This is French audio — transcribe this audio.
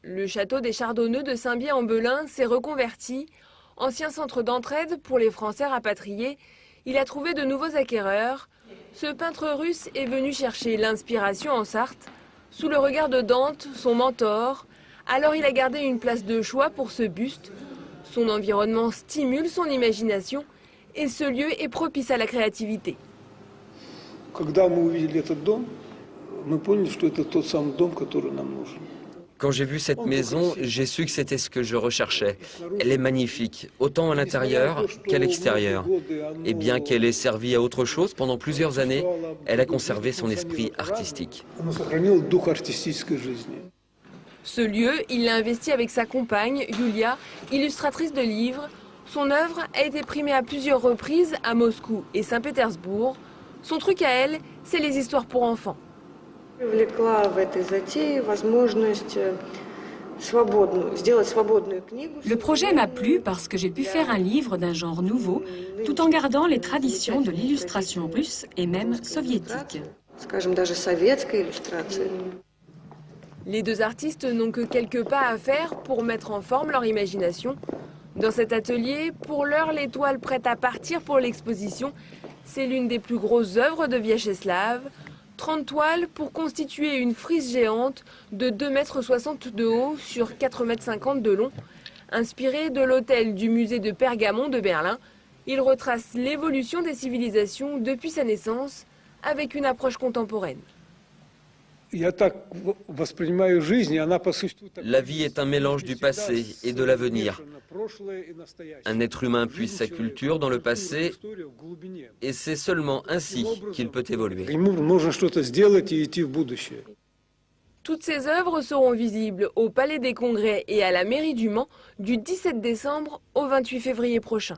Le château des Chardonneux de Saint-Bié-en-Belin s'est reconverti. Ancien centre d'entraide pour les Français rapatriés, il a trouvé de nouveaux acquéreurs. Ce peintre russe est venu chercher l'inspiration en Sarthe, sous le regard de Dante, son mentor. Alors il a gardé une place de choix pour ce buste. Son environnement stimule son imagination et ce lieu est propice à la créativité. Quand j'ai vu cette maison, j'ai su que c'était ce que je recherchais. Elle est magnifique, autant à l'intérieur qu'à l'extérieur. Et bien qu'elle ait servi à autre chose pendant plusieurs années, elle a conservé son esprit artistique. Ce lieu, il l'a investi avec sa compagne, Yulia, illustratrice de livres. Son œuvre a été primée à plusieurs reprises à Moscou et Saint-Pétersbourg. Son truc à elle, c'est les histoires pour enfants. Le projet m'a plu parce que j'ai pu faire un livre d'un genre nouveau, tout en gardant les traditions de l'illustration russe et même soviétique. Les deux artistes n'ont que quelques pas à faire pour mettre en forme leur imagination. Dans cet atelier, pour l'heure, les toiles prêtes à partir pour l'exposition, c'est l'une des plus grosses œuvres de Viacheslav. 30 toiles pour constituer une frise géante de 2,60 m de haut sur 4,50 m de long. Inspiré de l'hôtel du musée de Pergamon de Berlin, il retrace l'évolution des civilisations depuis sa naissance avec une approche contemporaine. La vie est un mélange du passé et de l'avenir. Un être humain puise sa culture dans le passé et c'est seulement ainsi qu'il peut évoluer. Toutes ces œuvres seront visibles au Palais des Congrès et à la mairie du Mans du 17 décembre au 28 février prochain.